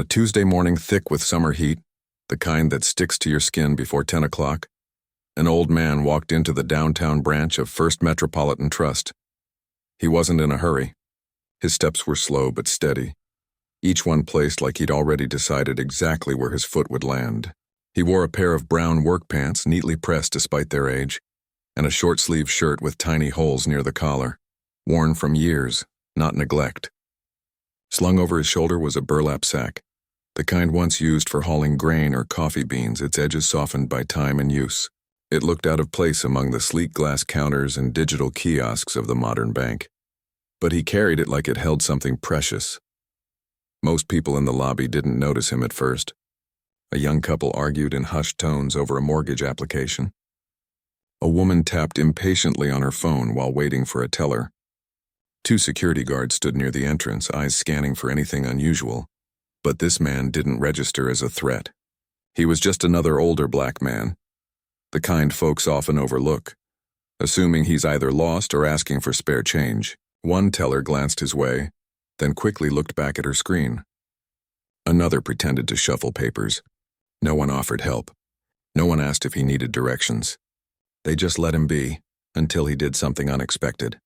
a Tuesday morning thick with summer heat, the kind that sticks to your skin before 10 o'clock, an old man walked into the downtown branch of First Metropolitan Trust. He wasn't in a hurry. His steps were slow but steady, each one placed like he'd already decided exactly where his foot would land. He wore a pair of brown work pants neatly pressed despite their age, and a short-sleeved shirt with tiny holes near the collar, worn from years, not neglect. Slung over his shoulder was a burlap sack, the kind once used for hauling grain or coffee beans, its edges softened by time and use. It looked out of place among the sleek glass counters and digital kiosks of the modern bank, but he carried it like it held something precious. Most people in the lobby didn't notice him at first. A young couple argued in hushed tones over a mortgage application. A woman tapped impatiently on her phone while waiting for a teller. Two security guards stood near the entrance, eyes scanning for anything unusual. But this man didn't register as a threat. He was just another older black man, the kind folks often overlook, assuming he's either lost or asking for spare change. One teller glanced his way, then quickly looked back at her screen. Another pretended to shuffle papers. No one offered help. No one asked if he needed directions. They just let him be, until he did something unexpected.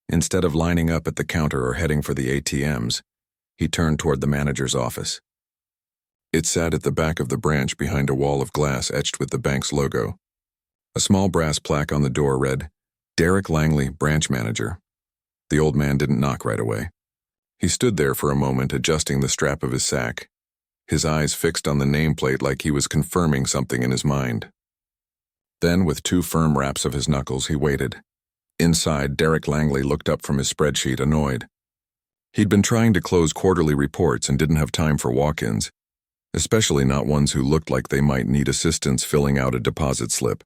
Instead of lining up at the counter or heading for the ATMs, he turned toward the manager's office. It sat at the back of the branch behind a wall of glass etched with the bank's logo. A small brass plaque on the door read, "Derek Langley, Branch Manager." The old man didn't knock right away. He stood there for a moment, adjusting the strap of his sack, his eyes fixed on the nameplate like he was confirming something in his mind. Then, with two firm raps of his knuckles, he waited. Inside, Derek Langley looked up from his spreadsheet, annoyed. He'd been trying to close quarterly reports and didn't have time for walk-ins, especially not ones who looked like they might need assistance filling out a deposit slip.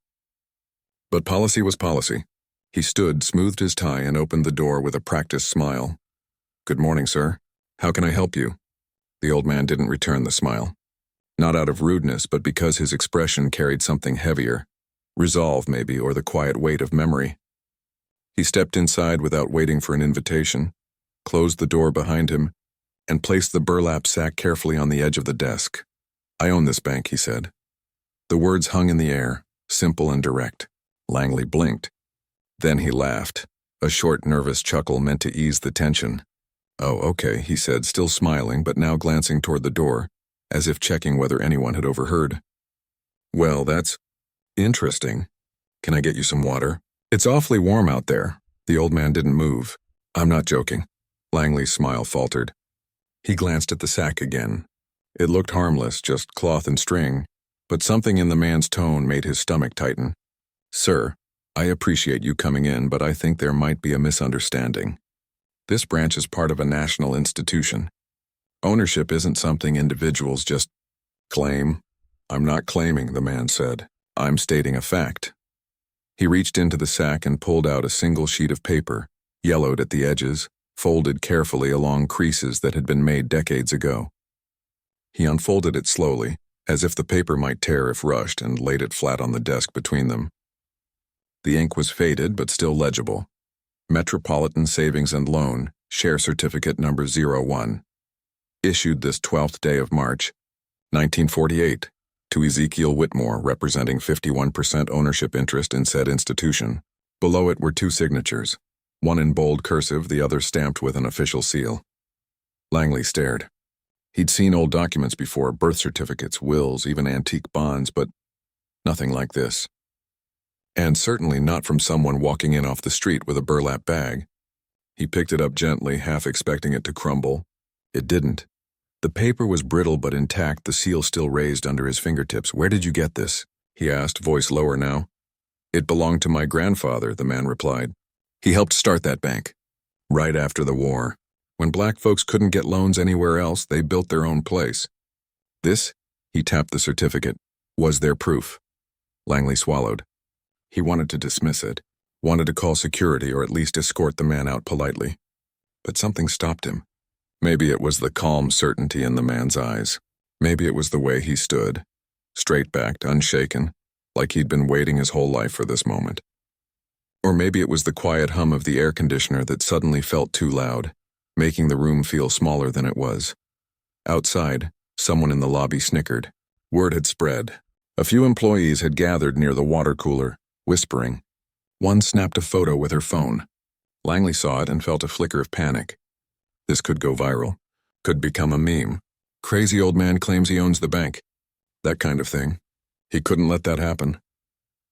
But policy was policy. He stood, smoothed his tie, and opened the door with a practiced smile. "Good morning, sir. How can I help you?" The old man didn't return the smile. Not out of rudeness, but because his expression carried something heavier. Resolve, maybe, or the quiet weight of memory. He stepped inside without waiting for an invitation, closed the door behind him, and placed the burlap sack carefully on the edge of the desk. "I own this bank," he said. The words hung in the air, simple and direct. Langley blinked. Then he laughed, a short, nervous chuckle meant to ease the tension. "Oh, okay," he said, still smiling, but now glancing toward the door, as if checking whether anyone had overheard. "Well, that's interesting. Can I get you some water? It's awfully warm out there." The old man didn't move. "I'm not joking." Langley's smile faltered. He glanced at the sack again. It looked harmless, just cloth and string, but something in the man's tone made his stomach tighten. "Sir, I appreciate you coming in, but I think there might be a misunderstanding. This branch is part of a national institution. Ownership isn't something individuals just claim." "I'm not claiming," the man said. "I'm stating a fact." He reached into the sack and pulled out a single sheet of paper, yellowed at the edges, folded carefully along creases that had been made decades ago. He unfolded it slowly, as if the paper might tear if rushed, and laid it flat on the desk between them. The ink was faded but still legible. Metropolitan Savings and Loan, Share Certificate Number 01. Issued this 12th day of March, 1948, to Ezekiel Whitmore, representing 51% ownership interest in said institution. Below it were two signatures, one in bold cursive, the other stamped with an official seal. Langley stared. He'd seen old documents before, birth certificates, wills, even antique bonds, but nothing like this. And certainly not from someone walking in off the street with a burlap bag. He picked it up gently, half expecting it to crumble. It didn't. The paper was brittle but intact, the seal still raised under his fingertips. "Where did you get this?" he asked, voice lower now. "It belonged to my grandfather," the man replied. "He helped start that bank. Right after the war. When black folks couldn't get loans anywhere else, they built their own place. This," he tapped the certificate, "was their proof." Langley swallowed. He wanted to dismiss it, wanted to call security or at least escort the man out politely. But something stopped him. Maybe it was the calm certainty in the man's eyes. Maybe it was the way he stood, straight-backed, unshaken, like he'd been waiting his whole life for this moment. Or maybe it was the quiet hum of the air conditioner that suddenly felt too loud, making the room feel smaller than it was. Outside, someone in the lobby snickered. Word had spread. A few employees had gathered near the water cooler, whispering. One snapped a photo with her phone. Langley saw it and felt a flicker of panic. This could go viral. Could become a meme. Crazy old man claims he owns the bank. That kind of thing. He couldn't let that happen.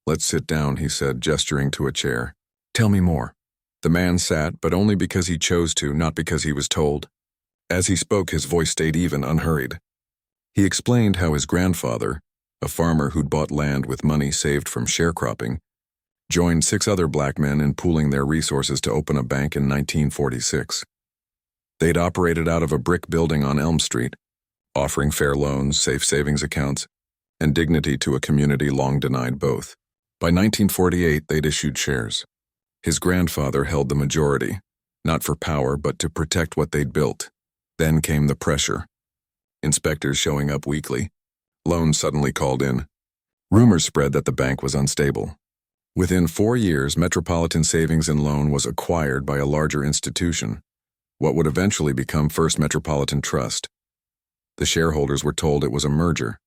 Let's sit down, he said, gesturing to a chair. Tell me more. The man sat, but only because he chose to, not because he was told. As he spoke, his voice stayed even, unhurried. He explained how his grandfather, a farmer who'd bought land with money saved from sharecropping, joined 6 other black men in pooling their resources to open a bank in 1946. They'd operated out of a brick building on Elm Street, offering fair loans, safe savings accounts, and dignity to a community long denied both. By 1948, they'd issued shares. His grandfather held the majority, not for power, but to protect what they'd built. Then came the pressure. Inspectors showing up weekly. Loans suddenly called in. Rumors spread that the bank was unstable. Within 4 years, Metropolitan Savings and Loan was acquired by a larger institution, what would eventually become First Metropolitan Trust. The shareholders were told it was a merger.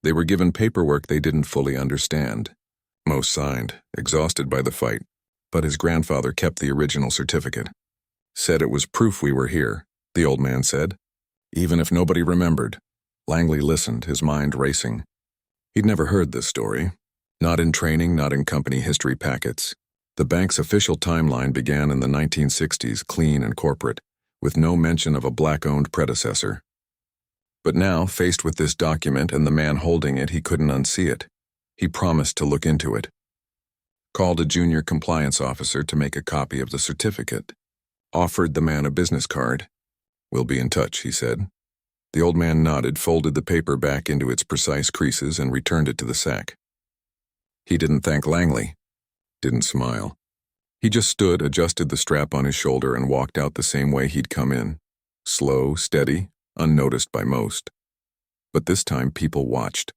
They were given paperwork they didn't fully understand. Most signed, exhausted by the fight, but his grandfather kept the original certificate. Said it was proof we were here, the old man said. Even if nobody remembered. Langley listened, his mind racing. He'd never heard this story. Not in training, not in company history packets. The bank's official timeline began in the 1960s, clean and corporate, with no mention of a black-owned predecessor. But now, faced with this document and the man holding it, he couldn't unsee it. He promised to look into it. Called a junior compliance officer to make a copy of the certificate. Offered the man a business card. We'll be in touch, he said. The old man nodded, folded the paper back into its precise creases, and returned it to the sack. He didn't thank Langley. Didn't smile. He just stood, adjusted the strap on his shoulder, and walked out the same way he'd come in. Slow, steady, unnoticed by most. But this time people watched.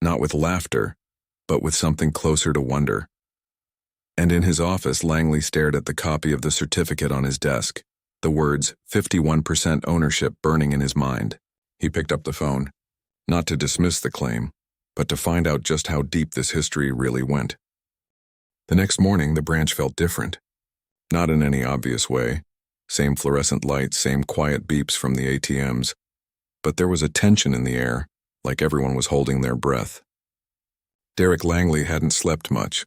Not with laughter, but with something closer to wonder. And in his office, Langley stared at the copy of the certificate on his desk, the words 51% ownership burning in his mind. He picked up the phone, not to dismiss the claim, but to find out just how deep this history really went. The next morning, the branch felt different. Not in any obvious way. Same fluorescent lights, same quiet beeps from the ATMs. But there was a tension in the air, like everyone was holding their breath. Derek Langley hadn't slept much.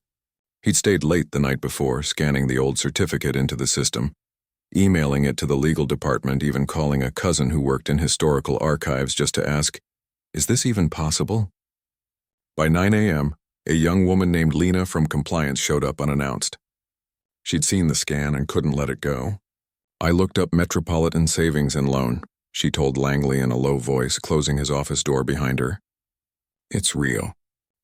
He'd stayed late the night before, scanning the old certificate into the system, emailing it to the legal department, even calling a cousin who worked in historical archives just to ask, is this even possible? By 9 a.m., a young woman named Lena from compliance showed up unannounced. She'd seen the scan and couldn't let it go. I looked up Metropolitan Savings and Loan, she told Langley in a low voice, closing his office door behind her. It's real.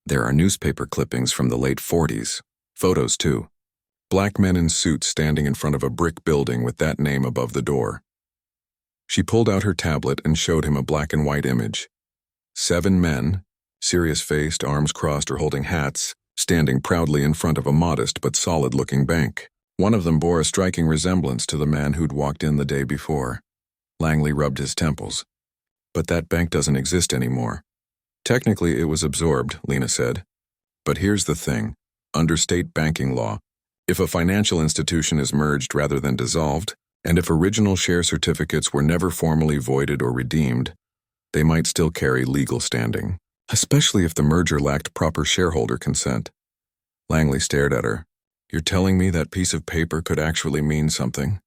There are newspaper clippings from the late 40s. Photos, too. Black men in suits standing in front of a brick building with that name above the door. She pulled out her tablet and showed him a black and white image. 7 men, serious-faced, arms crossed or holding hats, standing proudly in front of a modest but solid-looking bank. One of them bore a striking resemblance to the man who'd walked in the day before. Langley rubbed his temples. But that bank doesn't exist anymore. Technically, it was absorbed, Lena said. But here's the thing. Under state banking law, if a financial institution is merged rather than dissolved, and if original share certificates were never formally voided or redeemed, they might still carry legal standing, especially if the merger lacked proper shareholder consent. Langley stared at her. You're telling me that piece of paper could actually mean something?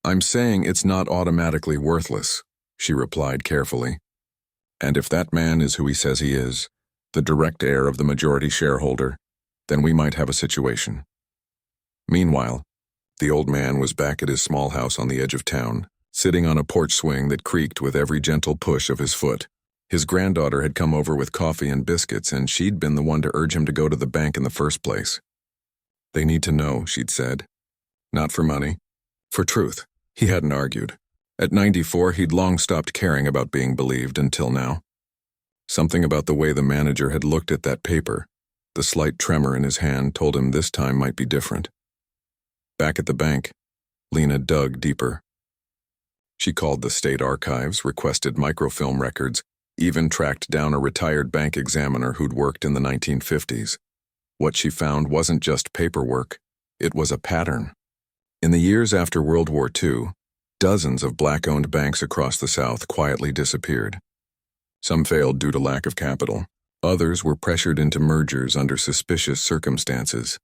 I'm saying it's not automatically worthless, she replied carefully. And if that man is who he says he is, the direct heir of the majority shareholder, then we might have a situation. Meanwhile, the old man was back at his small house on the edge of town, sitting on a porch swing that creaked with every gentle push of his foot. His granddaughter had come over with coffee and biscuits, and she'd been the one to urge him to go to the bank in the first place. They need to know, she'd said. Not for money. For truth. He hadn't argued. At 94, he'd long stopped caring about being believed until now. Something about the way the manager had looked at that paper, the slight tremor in his hand, told him this time might be different. Back at the bank, Lena dug deeper. She called the state archives, requested microfilm records, even tracked down a retired bank examiner who'd worked in the 1950s. What she found wasn't just paperwork, it was a pattern. In the years after World War II, dozens of black-owned banks across the South quietly disappeared. Some failed due to lack of capital. Others were pressured into mergers under suspicious circumstances.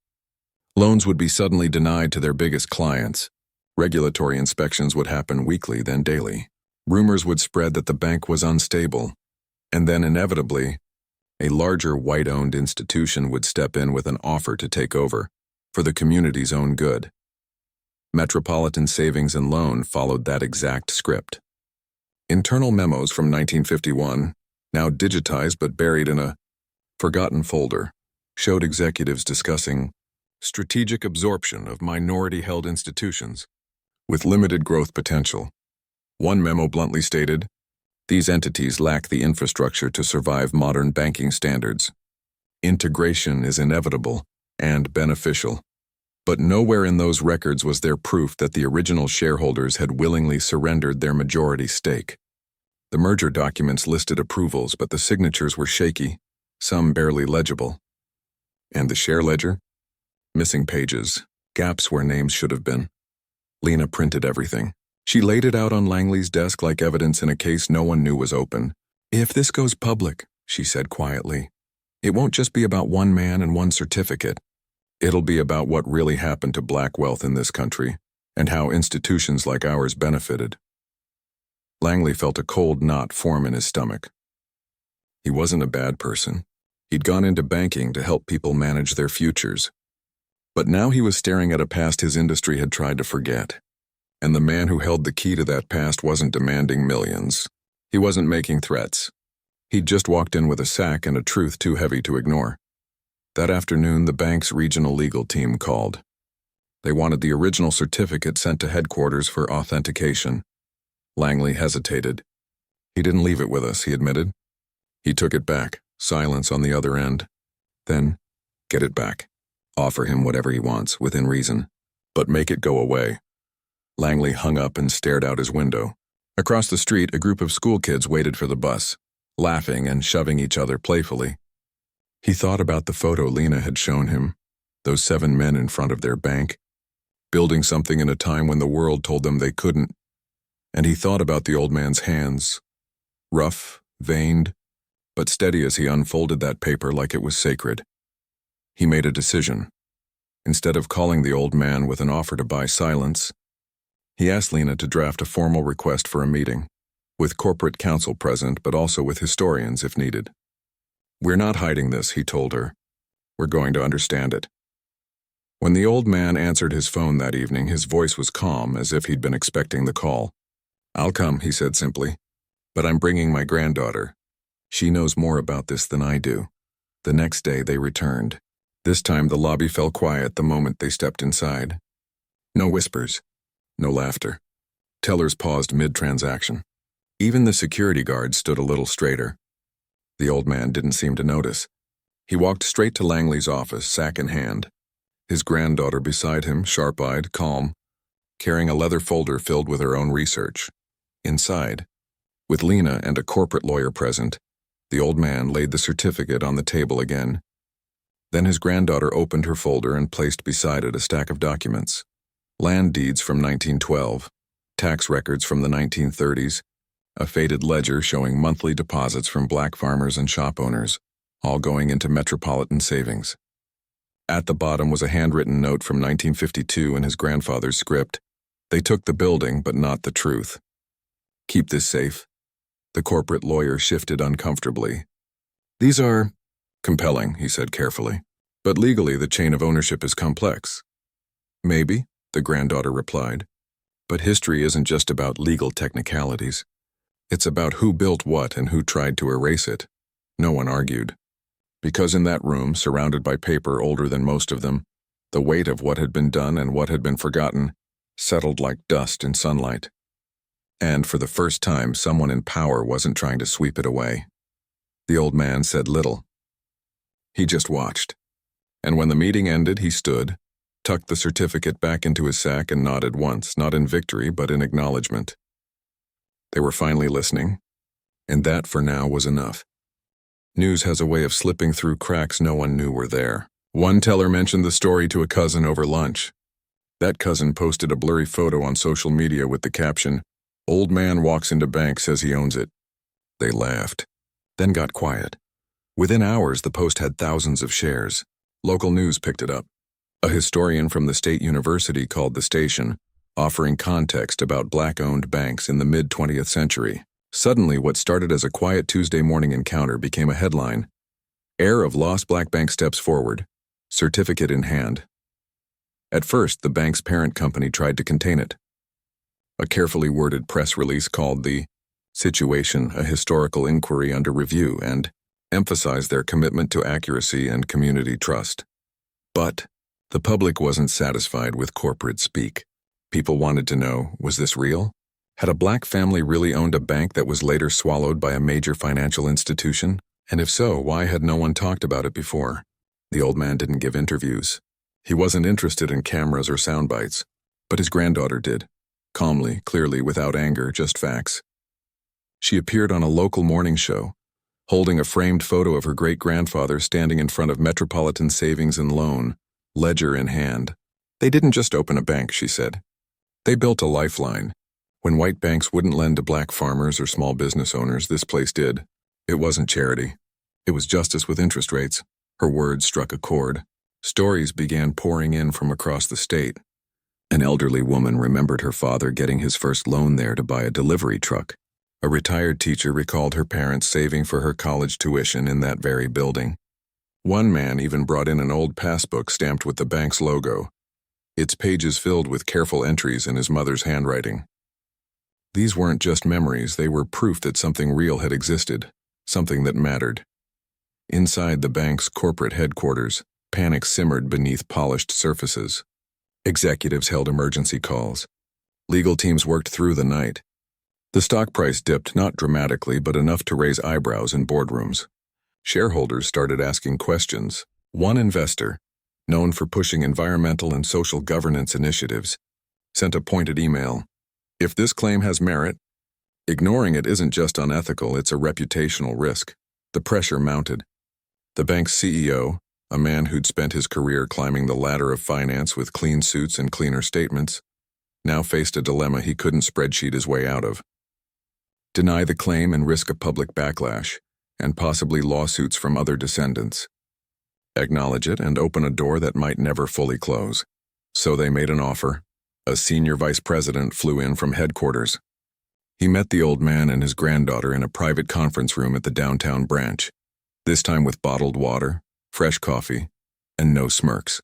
Loans would be suddenly denied to their biggest clients. Regulatory inspections would happen weekly, then daily. Rumors would spread that the bank was unstable. And then, inevitably, a larger white-owned institution would step in with an offer to take over, for the community's own good. Metropolitan Savings and Loan followed that exact script. Internal memos from 1951, now digitized but buried in a forgotten folder, showed executives discussing strategic absorption of minority-held institutions with limited growth potential. One memo bluntly stated, "These entities lack the infrastructure to survive modern banking standards. Integration is inevitable and beneficial." But nowhere in those records was there proof that the original shareholders had willingly surrendered their majority stake. The merger documents listed approvals, but the signatures were shaky, some barely legible. And the share ledger? Missing pages, gaps where names should have been. Lena printed everything. She laid it out on Langley's desk like evidence in a case no one knew was open. "If this goes public," she said quietly, "it won't just be about one man and one certificate. It'll be about what really happened to black wealth in this country and how institutions like ours benefited." Langley felt a cold knot form in his stomach. He wasn't a bad person. He'd gone into banking to help people manage their futures. But now he was staring at a past his industry had tried to forget. And the man who held the key to that past wasn't demanding millions. He wasn't making threats. He'd just walked in with a sack and a truth too heavy to ignore. That afternoon, the bank's regional legal team called. They wanted the original certificate sent to headquarters for authentication. Langley hesitated. "He didn't leave it with us," he admitted. He took it back, silence on the other end. Then, "Get it back. Offer him whatever he wants, within reason. But make it go away." Langley hung up and stared out his window. Across the street, a group of school kids waited for the bus, laughing and shoving each other playfully. He thought about the photo Lena had shown him, those 7 men in front of their bank, building something in a time when the world told them they couldn't. And he thought about the old man's hands, rough, veined, but steady as he unfolded that paper like it was sacred. He made a decision. Instead of calling the old man with an offer to buy silence, he asked Lena to draft a formal request for a meeting, with corporate counsel present but also with historians if needed. "We're not hiding this," he told her. "We're going to understand it." When the old man answered his phone that evening, his voice was calm, as if he'd been expecting the call. "I'll come," he said simply, "but I'm bringing my granddaughter. She knows more about this than I do." The next day they returned. This time the lobby fell quiet the moment they stepped inside. No whispers, no laughter. Tellers paused mid-transaction. Even the security guard stood a little straighter. The old man didn't seem to notice. He walked straight to Langley's office, sack in hand. His granddaughter beside him, sharp-eyed, calm, carrying a leather folder filled with her own research. Inside, with Lena and a corporate lawyer present, the old man laid the certificate on the table again. Then his granddaughter opened her folder and placed beside it a stack of documents. Land deeds from 1912, tax records from the 1930s, a faded ledger showing monthly deposits from black farmers and shop owners, all going into Metropolitan Savings. At the bottom was a handwritten note from 1952 in his grandfather's script. "They took the building, but not the truth. Keep this safe." The corporate lawyer shifted uncomfortably. "These are compelling," he said carefully, "but legally the chain of ownership is complex." "Maybe," the granddaughter replied, "but history isn't just about legal technicalities. It's about who built what and who tried to erase it." No one argued. Because in that room, surrounded by paper older than most of them, the weight of what had been done and what had been forgotten settled like dust in sunlight. And for the first time, someone in power wasn't trying to sweep it away. The old man said little. He just watched. And when the meeting ended, he stood, tucked the certificate back into his sack and nodded once, not in victory, but in acknowledgement. They were finally listening, and that for now was enough. News has a way of slipping through cracks no one knew were there. One teller mentioned the story to a cousin over lunch. That cousin posted a blurry photo on social media with the caption, "Old man walks into bank, says he owns it." They laughed, then got quiet. Within hours, the post had thousands of shares. Local news picked it up. A historian from the state university called the station, offering context about black-owned banks in the mid-20th century. Suddenly, what started as a quiet Tuesday morning encounter became a headline. Heir of lost black bank steps forward, certificate in hand. At first, the bank's parent company tried to contain it. A carefully worded press release called the situation a historical inquiry under review and emphasized their commitment to accuracy and community trust. But the public wasn't satisfied with corporate speak. People wanted to know, was this real? Had a black family really owned a bank that was later swallowed by a major financial institution? And if so, why had no one talked about it before? The old man didn't give interviews. He wasn't interested in cameras or sound bites, but his granddaughter did. Calmly, clearly, without anger, just facts. She appeared on a local morning show, holding a framed photo of her great-grandfather standing in front of Metropolitan Savings and Loan, ledger in hand. They didn't just open a bank, she said. They built a lifeline. When white banks wouldn't lend to black farmers or small business owners, this place did. It wasn't charity. It was justice with interest rates. Her words struck a chord. Stories began pouring in from across the state. An elderly woman remembered her father getting his first loan there to buy a delivery truck. A retired teacher recalled her parents saving for her college tuition in that very building. One man even brought in an old passbook stamped with the bank's logo, its pages filled with careful entries in his mother's handwriting. These weren't just memories, they were proof that something real had existed, something that mattered. Inside the bank's corporate headquarters, panic simmered beneath polished surfaces. Executives held emergency calls. Legal teams worked through the night. The stock price dipped not dramatically, but enough to raise eyebrows in boardrooms. Shareholders started asking questions. One investor, known for pushing environmental and social governance initiatives, sent a pointed email. If this claim has merit, ignoring it isn't just unethical, it's a reputational risk. The pressure mounted. The bank's CEO, a man who'd spent his career climbing the ladder of finance with clean suits and cleaner statements, now faced a dilemma he couldn't spreadsheet his way out of. Deny the claim and risk a public backlash, and possibly lawsuits from other descendants. Acknowledge it and open a door that might never fully close. So they made an offer. A senior vice president flew in from headquarters. He met the old man and his granddaughter in a private conference room at the downtown branch, this time with bottled water, fresh coffee, and no smirks.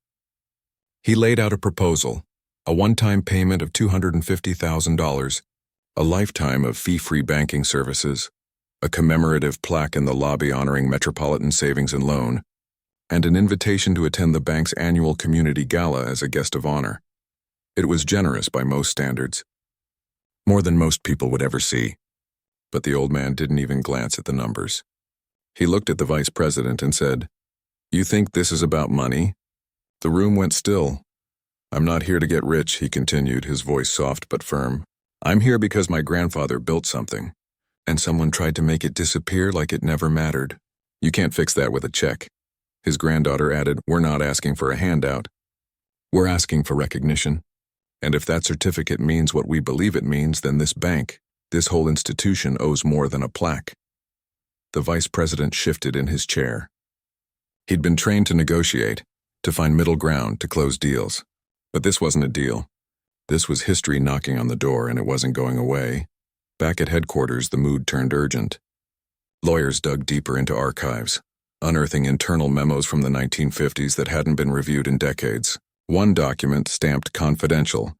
He laid out a proposal, a one-time payment of $250,000, a lifetime of fee-free banking services, a commemorative plaque in the lobby honoring Metropolitan Savings and Loan, and an invitation to attend the bank's annual community gala as a guest of honor. It was generous by most standards, more than most people would ever see. But the old man didn't even glance at the numbers. He looked at the vice president and said, "You think this is about money?" The room went still. "I'm not here to get rich," he continued, his voice soft but firm. "I'm here because my grandfather built something, and someone tried to make it disappear like it never mattered. You can't fix that with a check." His granddaughter added, "We're not asking for a handout. We're asking for recognition. And if that certificate means what we believe it means, then this bank, this whole institution owes more than a plaque." The vice president shifted in his chair. He'd been trained to negotiate, to find middle ground, to close deals. But this wasn't a deal. This was history knocking on the door, and it wasn't going away. Back at headquarters, the mood turned urgent. Lawyers dug deeper into archives, unearthing internal memos from the 1950s that hadn't been reviewed in decades. One document, stamped confidential,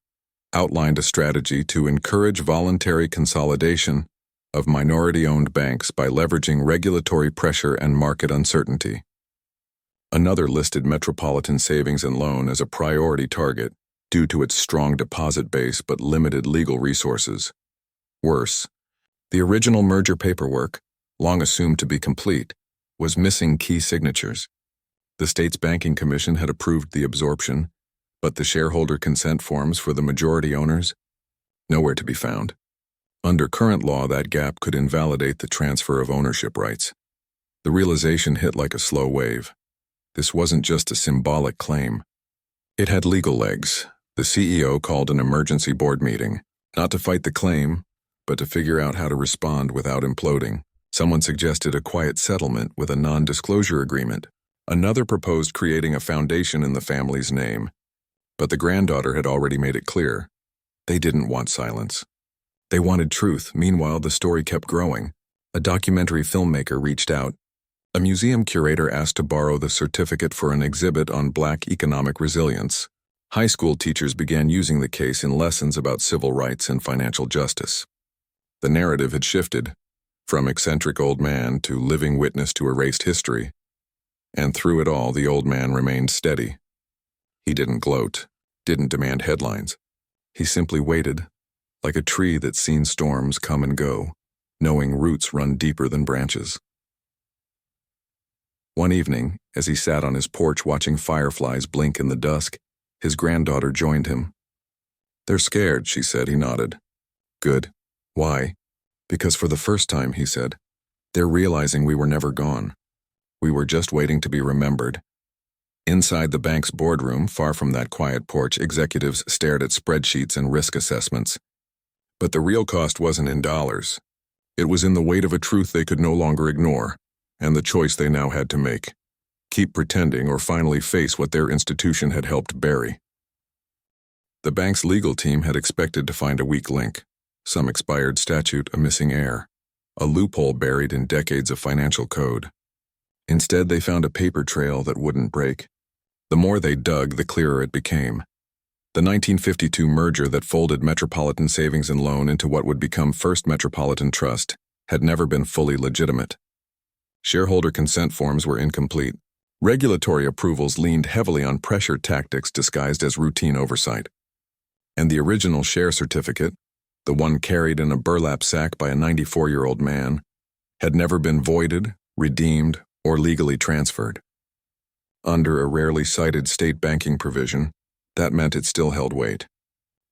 outlined a strategy to encourage voluntary consolidation of minority-owned banks by leveraging regulatory pressure and market uncertainty. Another listed Metropolitan Savings and Loan as a priority target due to its strong deposit base but limited legal resources. Worse, the original merger paperwork, long assumed to be complete, was missing key signatures. The state's banking commission had approved the absorption, but the shareholder consent forms for the majority owners? Nowhere to be found. Under current law, that gap could invalidate the transfer of ownership rights. The realization hit like a slow wave. This wasn't just a symbolic claim. It had legal legs. The CEO called an emergency board meeting, not to fight the claim, but to figure out how to respond without imploding. Someone suggested a quiet settlement with a non-disclosure agreement. Another proposed creating a foundation in the family's name. But the granddaughter had already made it clear. They didn't want silence. They wanted truth. Meanwhile, the story kept growing. A documentary filmmaker reached out. A museum curator asked to borrow the certificate for an exhibit on Black economic resilience. High school teachers began using the case in lessons about civil rights and financial justice. The narrative had shifted, from eccentric old man to living witness to erased history. And through it all, the old man remained steady. He didn't gloat, didn't demand headlines. He simply waited, like a tree that's seen storms come and go, knowing roots run deeper than branches. One evening, as he sat on his porch watching fireflies blink in the dusk, his granddaughter joined him. "They're scared," she said. He nodded. "Good. Why?" "Because for the first time," he said, "they're realizing we were never gone. We were just waiting to be remembered." Inside the bank's boardroom, far from that quiet porch, executives stared at spreadsheets and risk assessments. But the real cost wasn't in dollars. It was in the weight of a truth they could no longer ignore, and the choice they now had to make. Keep pretending or finally face what their institution had helped bury. The bank's legal team had expected to find a weak link, some expired statute, a missing heir, a loophole buried in decades of financial code. Instead, they found a paper trail that wouldn't break. The more they dug, the clearer it became. The 1952 merger that folded Metropolitan Savings and Loan into what would become First Metropolitan Trust had never been fully legitimate. Shareholder consent forms were incomplete. Regulatory approvals leaned heavily on pressure tactics disguised as routine oversight. And the original share certificate, the one carried in a burlap sack by a 94-year-old man, had never been voided, redeemed, or legally transferred. Under a rarely cited state banking provision, that meant it still held weight.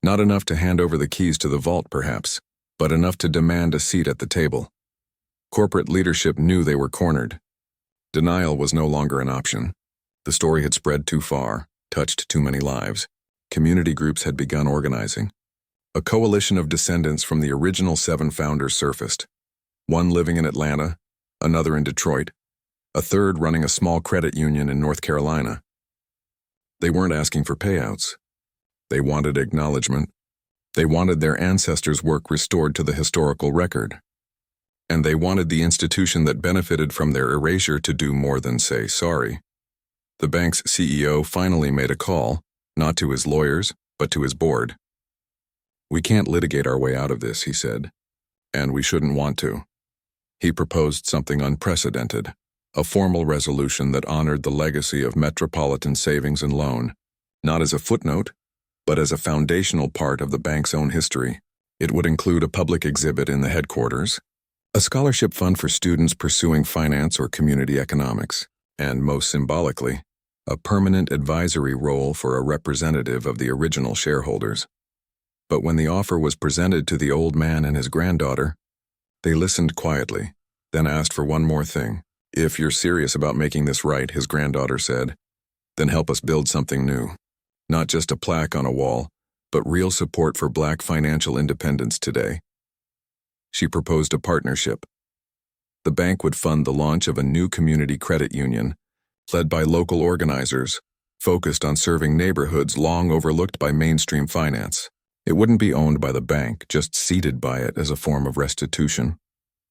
Not enough to hand over the keys to the vault, perhaps, but enough to demand a seat at the table. Corporate leadership knew they were cornered. Denial was no longer an option. The story had spread too far, touched too many lives. Community groups had begun organizing. A coalition of descendants from the original 7 founders surfaced. One living in Atlanta, another in Detroit, a third running a small credit union in North Carolina. They weren't asking for payouts. They wanted acknowledgement. They wanted their ancestors' work restored to the historical record. And they wanted the institution that benefited from their erasure to do more than say sorry. The bank's CEO finally made a call, not to his lawyers, but to his board. "We can't litigate our way out of this," he said, "and we shouldn't want to." He proposed something unprecedented, a formal resolution that honored the legacy of Metropolitan Savings and Loan, not as a footnote, but as a foundational part of the bank's own history. It would include a public exhibit in the headquarters, a scholarship fund for students pursuing finance or community economics, and most symbolically, a permanent advisory role for a representative of the original shareholders. But when the offer was presented to the old man and his granddaughter, they listened quietly, then asked for one more thing. "If you're serious about making this right," his granddaughter said, "then help us build something new. Not just a plaque on a wall, but real support for Black financial independence today." She proposed a partnership. The bank would fund the launch of a new community credit union, led by local organizers, focused on serving neighborhoods long overlooked by mainstream finance. It wouldn't be owned by the bank, just seeded by it as a form of restitution.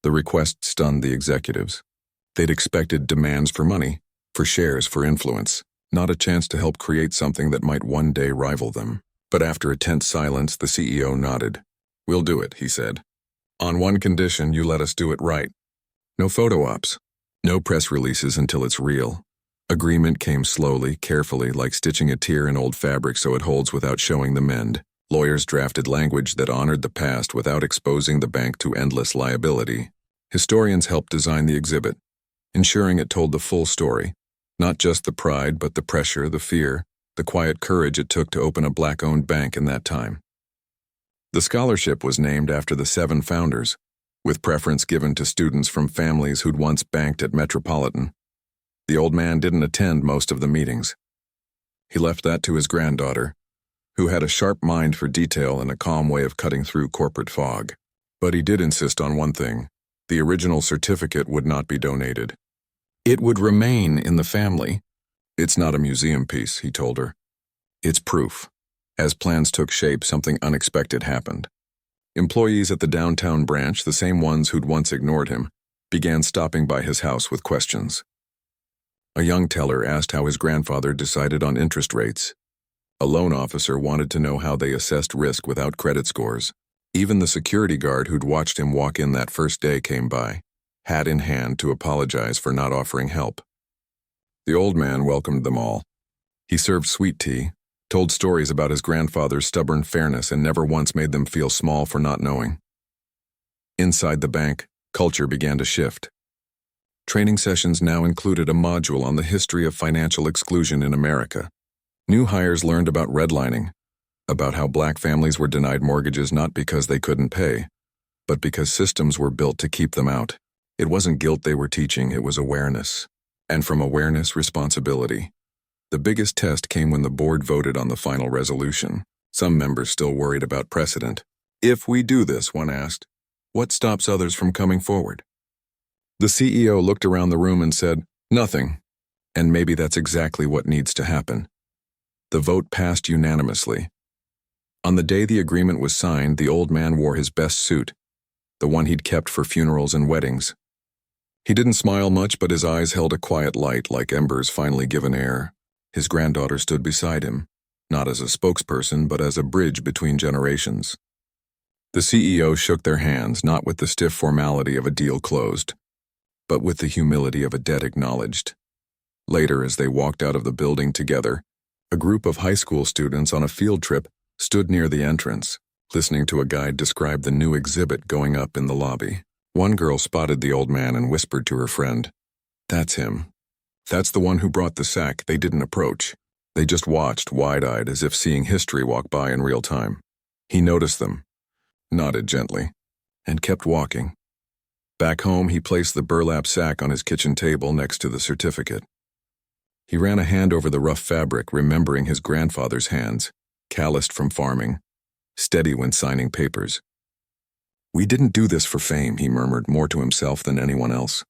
The request stunned the executives. They'd expected demands for money, for shares, for influence, not a chance to help create something that might one day rival them. But after a tense silence, the CEO nodded. "We'll do it," he said. "On one condition, you let us do it right. No photo ops. No press releases until it's real." Agreement came slowly, carefully, like stitching a tear in old fabric so it holds without showing the mend. Lawyers drafted language that honored the past without exposing the bank to endless liability. Historians helped design the exhibit, ensuring it told the full story, not just the pride, but the pressure, the fear, the quiet courage it took to open a Black-owned bank in that time. The scholarship was named after the 7 founders, with preference given to students from families who'd once banked at Metropolitan. The old man didn't attend most of the meetings. He left that to his granddaughter, who had a sharp mind for detail and a calm way of cutting through corporate fog. But he did insist on one thing: the original certificate would not be donated. It would remain in the family. "It's not a museum piece," he told her. "It's proof." As plans took shape, something unexpected happened. Employees at the downtown branch, the same ones who'd once ignored him, began stopping by his house with questions. A young teller asked how his grandfather decided on interest rates. A loan officer wanted to know how they assessed risk without credit scores. Even the security guard who'd watched him walk in that first day came by, hat in hand, to apologize for not offering help. The old man welcomed them all. He served sweet tea, told stories about his grandfather's stubborn fairness, and never once made them feel small for not knowing. Inside the bank, culture began to shift. Training sessions now included a module on the history of financial exclusion in America. New hires learned about redlining, about how black families were denied mortgages not because they couldn't pay, but because systems were built to keep them out. It wasn't guilt they were teaching, it was awareness. And from awareness, responsibility. The biggest test came when the board voted on the final resolution. Some members still worried about precedent. "If we do this," one asked, "what stops others from coming forward?" The CEO looked around the room and said, "Nothing." And maybe that's exactly what needs to happen. The vote passed unanimously. On the day the agreement was signed, the old man wore his best suit, the one he'd kept for funerals and weddings. He didn't smile much, but his eyes held a quiet light, like embers finally given air. His granddaughter stood beside him, not as a spokesperson, but as a bridge between generations. The CEO shook their hands, not with the stiff formality of a deal closed, but with the humility of a debt acknowledged. Later, as they walked out of the building together, a group of high school students on a field trip stood near the entrance, listening to a guide describe the new exhibit going up in the lobby. One girl spotted the old man and whispered to her friend, "That's him. That's the one who brought the sack." They didn't approach. They just watched, wide-eyed, as if seeing history walk by in real time. He noticed them, nodded gently, and kept walking. Back home, he placed the burlap sack on his kitchen table next to the certificate. He ran a hand over the rough fabric, remembering his grandfather's hands, calloused from farming, steady when signing papers. "We didn't do this for fame," he murmured, more to himself than anyone else.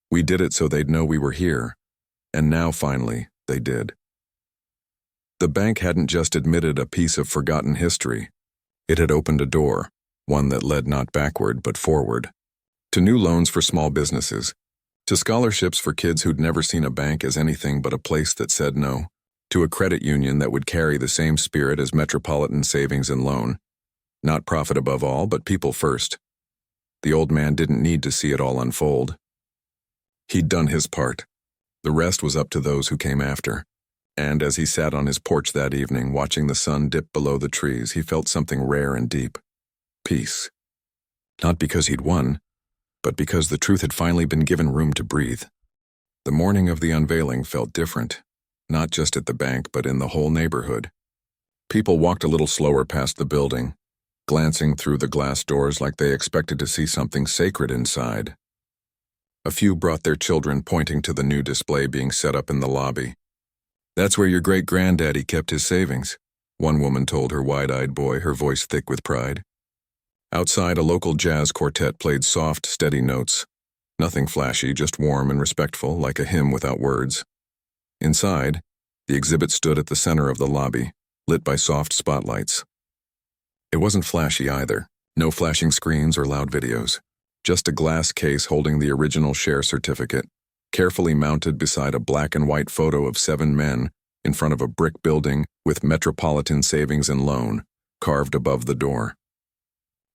"We did it so they'd know we were here, and now, finally, they did." The bank hadn't just admitted a piece of forgotten history. It had opened a door, one that led not backward but forward, to new loans for small businesses, to scholarships for kids who'd never seen a bank as anything but a place that said no, to a credit union that would carry the same spirit as Metropolitan Savings and Loan. Not profit above all, but people first. The old man didn't need to see it all unfold. He'd done his part. The rest was up to those who came after. And as he sat on his porch that evening, watching the sun dip below the trees, he felt something rare and deep. Peace. Not because he'd won, but because the truth had finally been given room to breathe. The morning of the unveiling felt different, not just at the bank, but in the whole neighborhood. People walked a little slower past the building, glancing through the glass doors like they expected to see something sacred inside. A few brought their children, pointing to the new display being set up in the lobby. "That's where your great-granddaddy kept his savings," one woman told her wide-eyed boy, her voice thick with pride. Outside, a local jazz quartet played soft, steady notes. Nothing flashy, just warm and respectful, like a hymn without words. Inside, the exhibit stood at the center of the lobby, lit by soft spotlights. It wasn't flashy either. No flashing screens or loud videos. Just a glass case holding the original share certificate, carefully mounted beside a black and white photo of 7 men in front of a brick building with Metropolitan Savings and Loan carved above the door.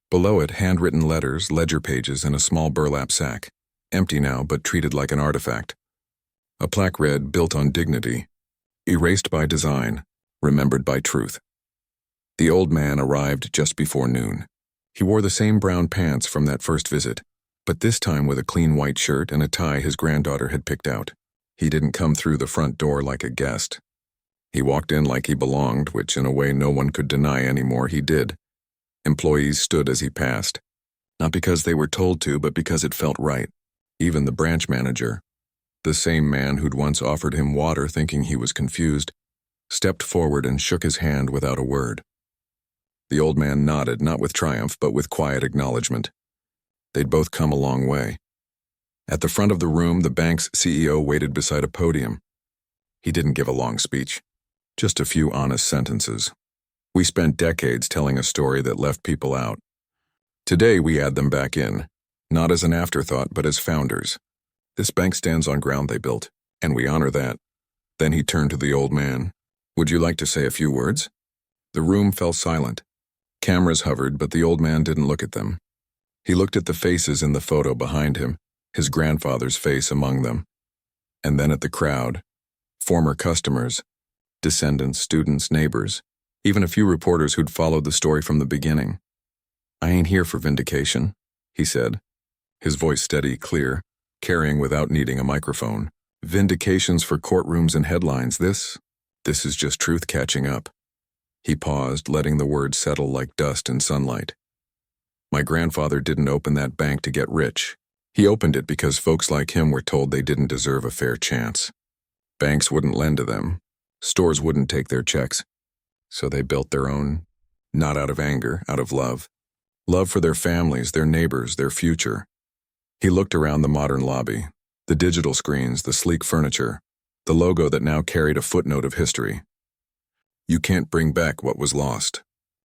Below it, handwritten letters, ledger pages, and a small burlap sack, empty now but treated like an artifact. A plaque read, "Built on dignity, erased by design, remembered by truth." The old man arrived just before noon. He wore the same brown pants from that first visit, but this time with a clean white shirt and a tie his granddaughter had picked out. He didn't come through the front door like a guest. He walked in like he belonged, which in a way no one could deny anymore he did. Employees stood as he passed, not because they were told to, but because it felt right. Even the branch manager, the same man who'd once offered him water thinking he was confused, stepped forward and shook his hand without a word. The old man nodded, not with triumph, but with quiet acknowledgement. They'd both come a long way. At the front of the room, the bank's CEO waited beside a podium. He didn't give a long speech, just a few honest sentences. We spent decades telling a story that left people out. Today we add them back in, not as an afterthought, but as founders. This bank stands on ground they built, and we honor that. Then he turned to the old man. Would you like to say a few words? The room fell silent. Cameras hovered, but the old man didn't look at them. He looked at the faces in the photo behind him, his grandfather's face among them, and then at the crowd, former customers, descendants, students, neighbors, even a few reporters who'd followed the story from the beginning. I ain't here for vindication, he said, his voice steady, clear, carrying without needing a microphone. Vindications for courtrooms and headlines, this is just truth catching up. He paused, letting the words settle like dust in sunlight. My grandfather didn't open that bank to get rich. He opened it because folks like him were told they didn't deserve a fair chance. Banks wouldn't lend to them. Stores wouldn't take their checks. So they built their own, not out of anger, out of love. Love for their families, their neighbors, their future. He looked around the modern lobby, the digital screens, the sleek furniture, the logo that now carried a footnote of history. You can't bring back what was lost,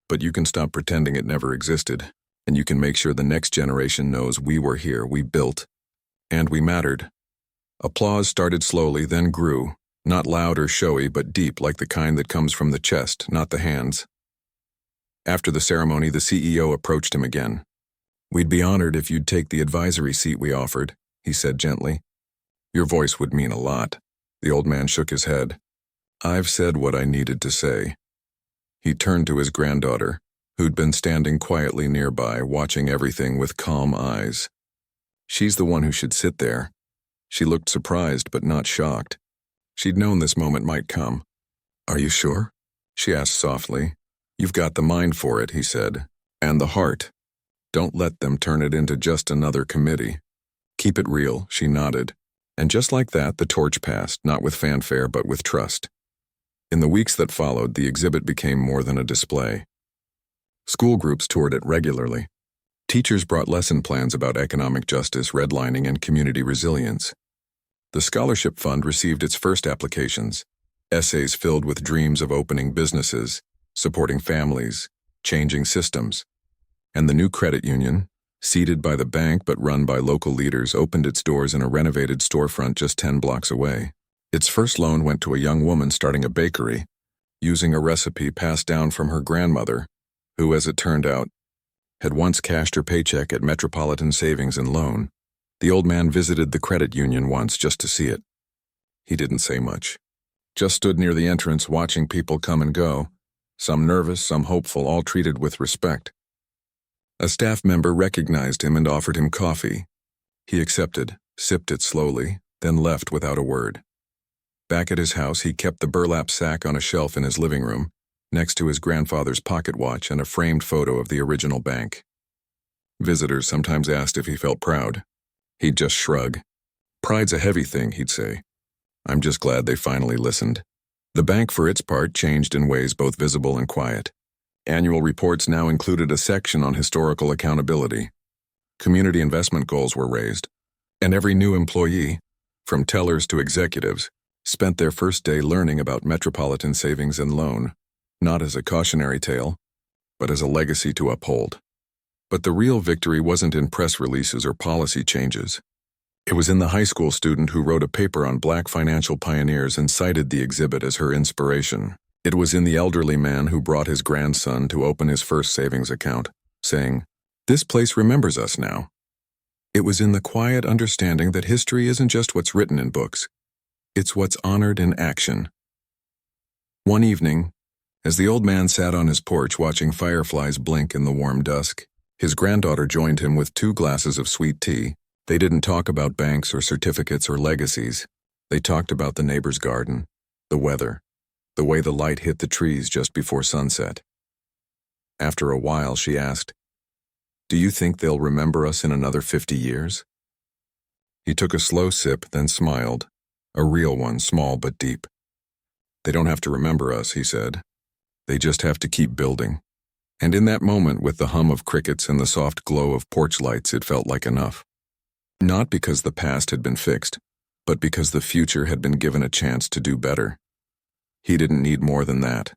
but you can stop pretending it never existed, and you can make sure the next generation knows we were here, we built, and we mattered. Applause started slowly, then grew, not loud or showy, but deep, like the kind that comes from the chest, not the hands. After the ceremony, the CEO approached him again. We'd be honored if you'd take the advisory seat we offered, he said gently. Your voice would mean a lot. The old man shook his head. I've said what I needed to say. He turned to his granddaughter, who'd been standing quietly nearby, watching everything with calm eyes. She's the one who should sit there. She looked surprised but not shocked. She'd known this moment might come. Are you sure? She asked softly. You've got the mind for it, he said, and the heart. Don't let them turn it into just another committee. Keep it real, she nodded. And just like that, the torch passed, not with fanfare but with trust. In the weeks that followed, the exhibit became more than a display. School groups toured it regularly. Teachers brought lesson plans about economic justice, redlining, and community resilience. The scholarship fund received its first applications, essays filled with dreams of opening businesses, supporting families, changing systems. And the new credit union, seated by the bank but run by local leaders, opened its doors in a renovated storefront just 10 blocks away. Its first loan went to a young woman starting a bakery, using a recipe passed down from her grandmother, who, as it turned out, had once cashed her paycheck at Metropolitan Savings and Loan. The old man visited the credit union once just to see it. He didn't say much, just stood near the entrance watching people come and go, some nervous, some hopeful, all treated with respect. A staff member recognized him and offered him coffee. He accepted, sipped it slowly, then left without a word. Back at his house, he kept the burlap sack on a shelf in his living room, next to his grandfather's pocket watch and a framed photo of the original bank. Visitors sometimes asked if he felt proud. He'd just shrug. Pride's a heavy thing, he'd say. I'm just glad they finally listened. The bank, for its part, changed in ways both visible and quiet. Annual reports now included a section on historical accountability. Community investment goals were raised, and every new employee, from tellers to executives, spent their first day learning about Metropolitan Savings and Loan, not as a cautionary tale, but as a legacy to uphold. But the real victory wasn't in press releases or policy changes. It was in the high school student who wrote a paper on Black financial pioneers and cited the exhibit as her inspiration. It was in the elderly man who brought his grandson to open his first savings account, saying, "This place remembers us now." It was in the quiet understanding that history isn't just what's written in books. It's what's honored in action. One evening, as the old man sat on his porch watching fireflies blink in the warm dusk, his granddaughter joined him with 2 glasses of sweet tea. They didn't talk about banks or certificates or legacies. They talked about the neighbor's garden, the weather, the way the light hit the trees just before sunset. After a while, she asked, "Do you think they'll remember us in another 50 years?" He took a slow sip, then smiled, a real one, small but deep. "They don't have to remember us," he said. "They just have to keep building." And in that moment, with the hum of crickets and the soft glow of porch lights, it felt like enough. Not because the past had been fixed, but because the future had been given a chance to do better. He didn't need more than that.